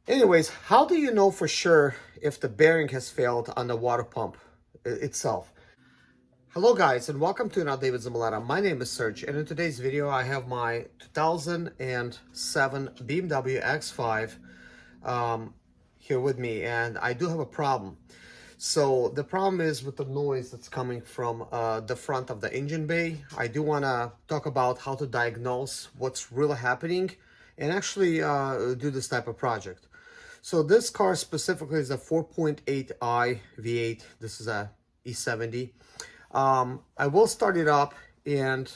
Anyways, how do you know for sure if the bearing has failed on the water pump itself? Hello guys, and welcome to another David Zamolata. My name is Serge, and in today's video I have my 2007 BMW X5 here with me, and I do have a problem. So the problem is with the noise that's coming from the front of the engine bay. I do want to talk about how to diagnose what's really happening and actually do this type of project. So this car specifically is a 4.8i V8. This is a E70. I will start it up, and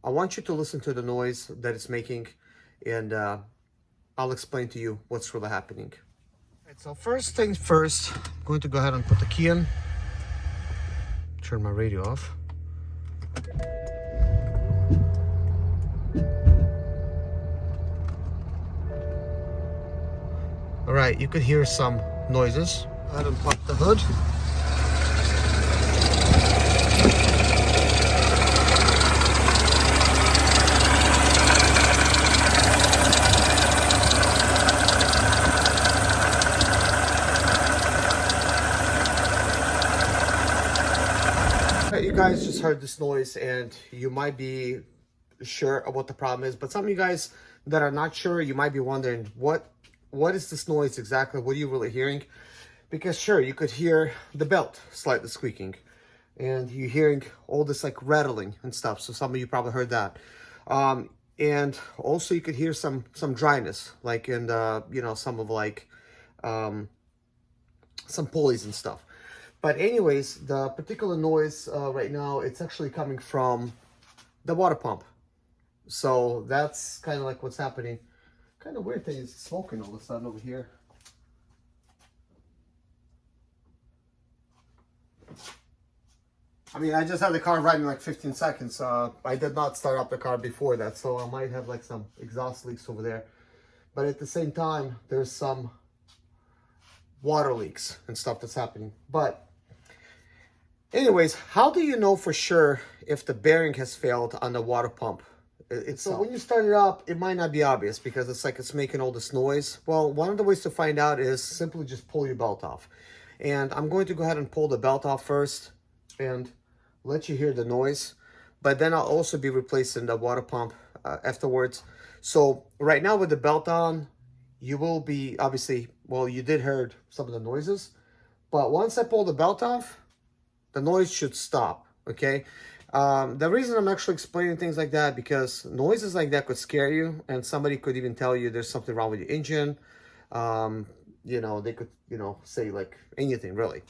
I want you to listen to the noise that it's making, and I'll explain to you what's really happening. Right, so first things first, I'm going to go ahead and put the key in, turn my radio off. All right, you could hear some noises. Go ahead and pop the hood. You guys just heard this noise, and you might be sure of what the problem is, but some of you guys that are not sure, you might be wondering what is this noise exactly? What are you really hearing? Because sure, you could hear the belt slightly squeaking, and you're hearing all this like rattling and stuff. So some of you probably heard that. And also you could hear some dryness, like in the, you know, some of like some pulleys and stuff. But anyways, the particular noise right now, it's actually coming from the water pump. So that's kind of like what's happening. Kind of weird thing is smoking all of a sudden over here. I mean, I just had the car running like 15 seconds. I did not start up the car before that, so I might have like some exhaust leaks over there. But at the same time, there's some water leaks and stuff that's happening. But anyways, how do you know for sure if the bearing has failed on the water pump itself? So when you start it up, it might not be obvious because it's like it's making all this noise. Well, one of the ways to find out is simply just pull your belt off. And I'm going to go ahead and pull the belt off first and let you hear the noise. But then I'll also be replacing the water pump afterwards. So right now with the belt on, you will be obviously, well, you did heard some of the noises. But once I pull the belt off, the noise should stop, okay? The reason I'm actually explaining things like that, because noises like that could scare you, and somebody could even tell you there's something wrong with your engine. You know, they could, you know, say like anything really.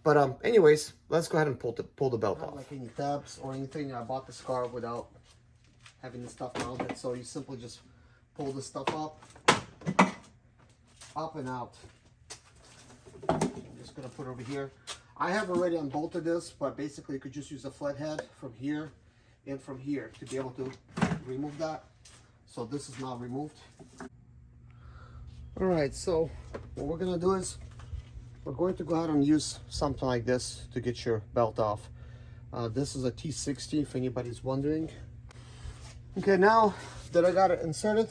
But anyways, let's go ahead and pull the belt off. Not like any tabs or anything. I bought this car without having the stuff mounted, so you simply just pull this stuff up and out. I'm just gonna put it over here. I have already unbolted this, but basically you could just use a flathead from here and from here to be able to remove that. So this is now removed. All right, so what we're gonna do is we're going to go ahead and use something like this to get your belt off. This is a T60 if anybody's wondering. Okay, now that I got it inserted,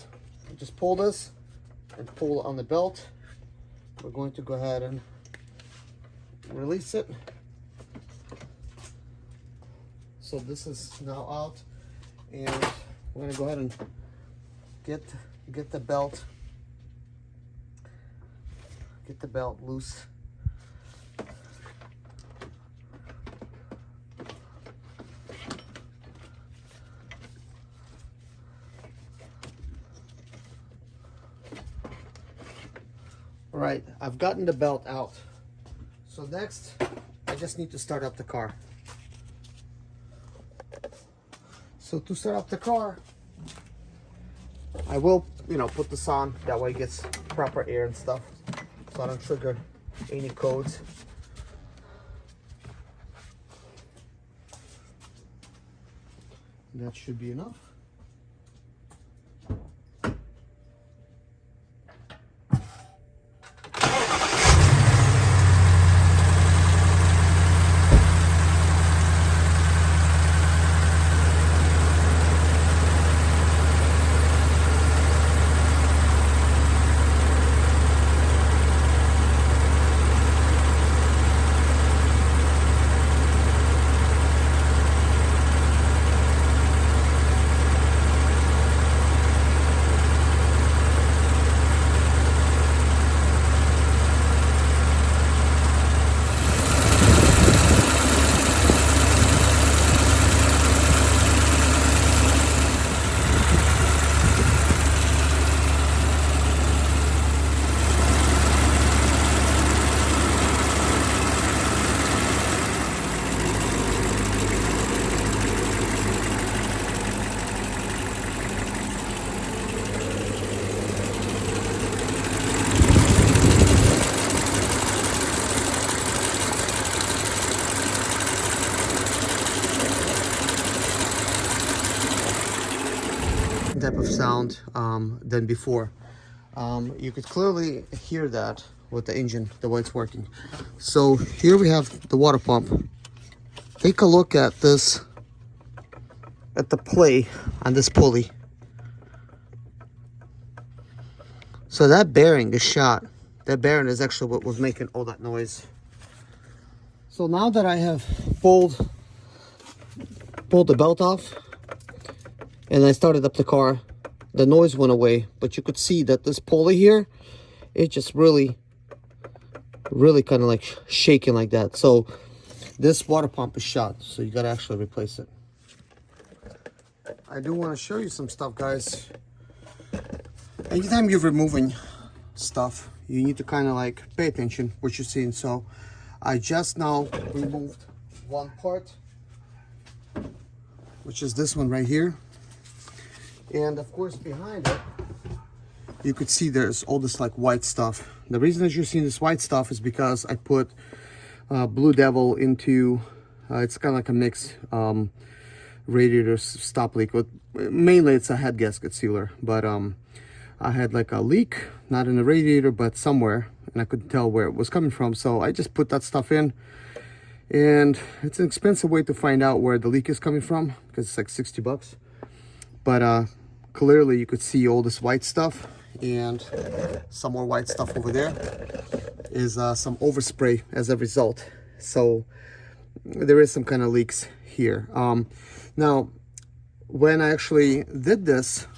just pull this and pull on the belt. We're going to go ahead and release it. So this is now out, and we're going to go ahead and get the belt loose. All right, I've gotten the belt out. So next, I just need to start up the car. So to start up the car, I will, you know, put this on. That way it gets proper air and stuff, so I don't trigger any codes. That should be enough. than before. You could clearly hear that with the engine, the way it's working. So here we have the water pump. Take a look at this, at the play on this pulley. So that bearing is shot. That bearing is actually what was making all that noise. So now that I have pulled the belt off and I started up the car, the noise went away, but you could see that this pulley here, it just really kind of like shaking like that. So this water pump is shot, so you got to actually replace it. I do want to show you some stuff, guys. Anytime you're removing stuff, you need to kind of like pay attention what you're seeing. So I just now removed one part, which is this one right here. And of course behind it, you could see there's all this like white stuff. The reason that you're seeing this white stuff is because I put Blue Devil into, it's kind of like a mix radiator stop leak. Mainly it's a head gasket sealer, but I had like a leak, not in the radiator, but somewhere, and I couldn't tell where it was coming from. So I just put that stuff in, and it's an expensive way to find out where the leak is coming from, because it's like 60 bucks. But clearly you could see all this white stuff, and some more white stuff over there is some overspray as a result. So there is some kind of leaks here. Now, when I actually did this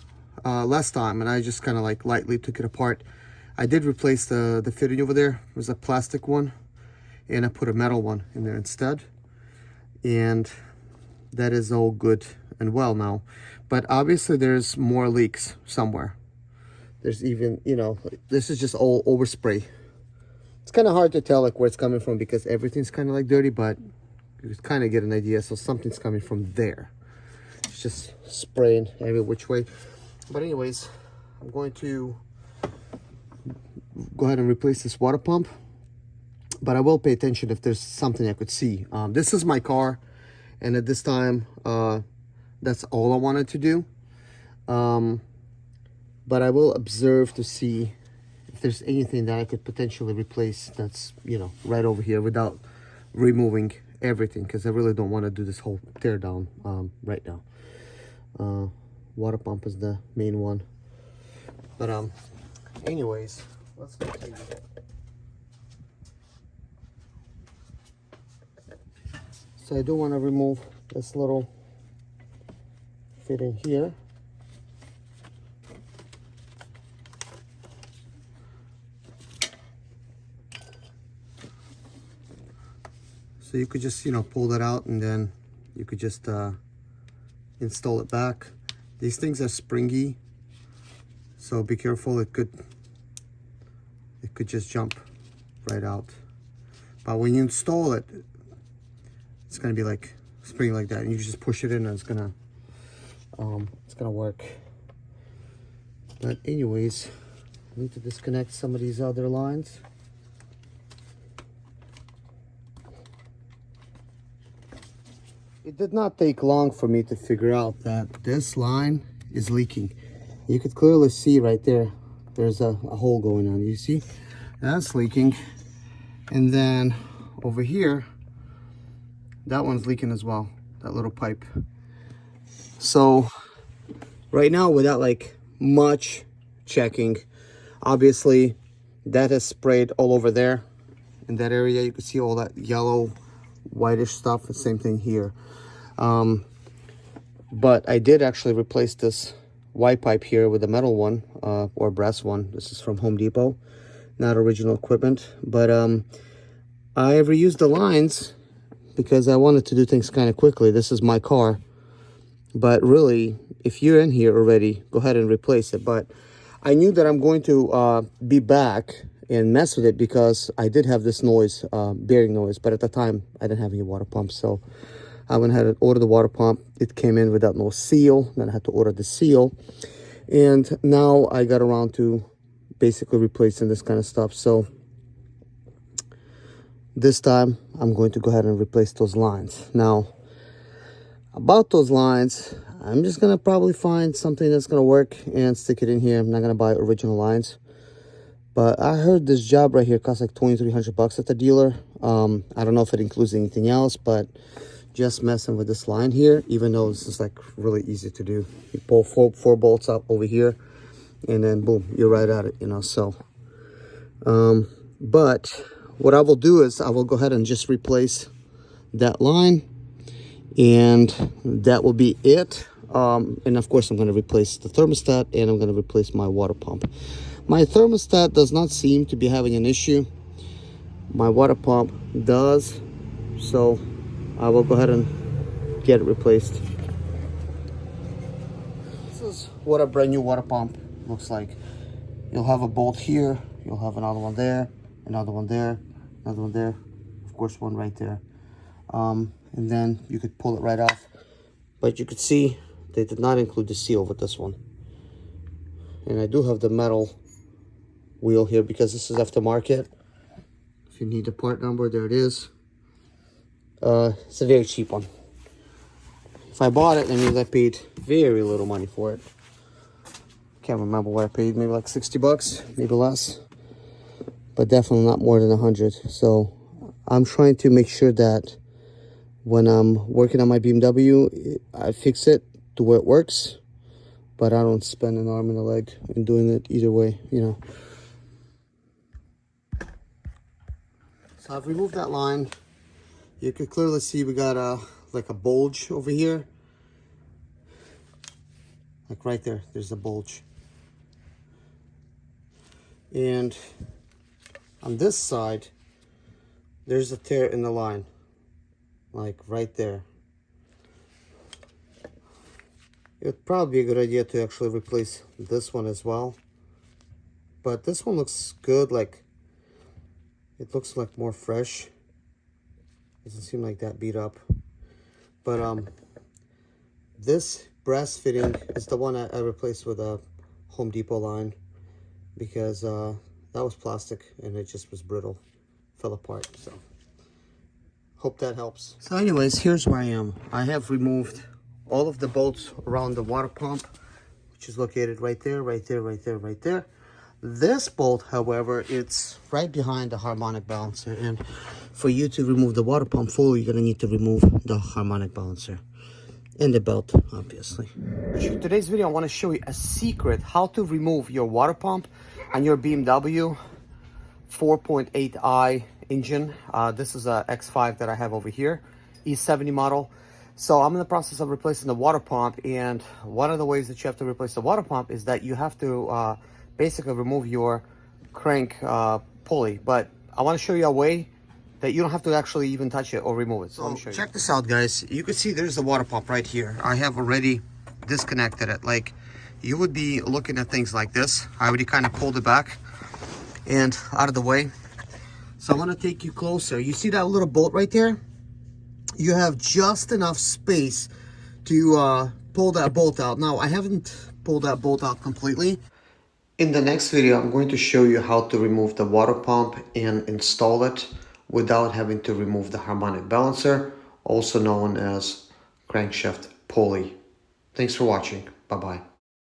last time, and I just kind of like lightly took it apart, I did replace the fitting over there. It was a plastic one, and I put a metal one in there instead, and that is all good and well now. But obviously there's more leaks somewhere. There's even, you know, this is just all overspray. It's kind of hard to tell like where it's coming from, because everything's kind of like dirty, but you kind of get an idea. So something's coming from there. It's just spraying every which way. But anyways, I'm going to go ahead and replace this water pump, but I will pay attention if there's something I could see. This is my car, and at this time that's all I wanted to do, but I will observe to see if there's anything that I could potentially replace that's, you know, right over here, without removing everything, because I really don't want to do this whole tear down right now. Water pump is the main one, but anyways, let's continue. So I do want to remove this little fitting here. So you could just, you know, pull that out, and then you could just install it back. These things are springy, so be careful. It could just jump right out. But when you install it, it's gonna be like spring like that, and you just push it in, and it's gonna work. But anyways, I need to disconnect some of these other lines. It did not take long for me to figure out that this line is leaking. You could clearly see right there, there's a hole going on. You see, that's leaking. And then over here, that one's leaking as well, that little pipe. So right now, without like much checking, obviously that has sprayed all over there. In that area, you can see all that yellow, whitish stuff. The same thing here. But I did actually replace this white pipe here with a metal one, or brass one. This is from Home Depot, not original equipment. But I reused the lines because I wanted to do things kind of quickly. This is my car. But really, if you're in here already, go ahead and replace it. But I knew that I'm going to be back and mess with it, because I did have this noise, bearing noise. But at the time, I didn't have any water pumps. So I went ahead and ordered the water pump. It came in without no seal. Then I had to order the seal. And now I got around to basically replacing this kind of stuff. So this time, I'm going to go ahead and replace those lines. Now, about those lines, I'm just gonna probably find something that's gonna work and stick it in here. I'm not gonna buy original lines. But I heard this job right here costs like $2,300 at the dealer. I don't know if it includes anything else, but just messing with this line here, even though this is like really easy to do. You pull four bolts up over here, and then boom, you're right at it, you know. So, but what I will do is I will go ahead and just replace that line, and that will be it. And of course, I'm going to replace the thermostat, and I'm going to replace my water pump. My thermostat does not seem to be having an issue. My water pump does, so I will go ahead and get it replaced. This is what a brand new water pump looks like. You'll have a bolt here, you'll have another one there, another one there, another one there, of course one right there. And then you could pull it right off. But you could see they did not include the seal with this one. And I do have the metal wheel here because this is aftermarket. If you need the part number, there it is. It's a very cheap one. If I bought it, that means I paid very little money for it. Can't remember what I paid, maybe like 60 bucks, maybe less, but definitely not more than 100. So I'm trying to make sure that when I'm working on my BMW, I fix it to where it works, but I don't spend an arm and a leg in doing it either way, you know. So I've removed that line. You can clearly see we got like a bulge over here. Like right there, there's a bulge. And on this side, there's a tear in the line. Like right there. It would probably be a good idea to actually replace this one as well. But this one looks good, like it looks like more fresh. Doesn't seem like that beat up. But this brass fitting is the one I replaced with a Home Depot line, because that was plastic and it just was brittle, fell apart. So hope that helps. So anyways, here's where I am. I have removed all of the bolts around the water pump, which is located right there, right there, right there, right there. This bolt, however, it's right behind the harmonic balancer, and for you to remove the water pump fully, you're gonna need to remove the harmonic balancer and the belt, obviously. In today's video, I want to show you a secret how to remove your water pump on your BMW 4.8i engine. This is a X5 that I have over here, E70 model. So I'm in the process of replacing the water pump, and one of the ways that you have to replace the water pump is that you have to basically remove your crank pulley. But I want to show you a way that you don't have to actually even touch it or remove it. So let me show you. Check this out, guys. You can see there's the water pump right here. I have already disconnected it. Like, you would be looking at things like this. I already kind of pulled it back and out of the way. So I want to take you closer. You see that little bolt right there? You have just enough space to pull that bolt out. Now, I haven't pulled that bolt out completely. In the next video, I'm going to show you how to remove the water pump and install it without having to remove the harmonic balancer, also known as crankshaft pulley. Thanks for watching. Bye-bye.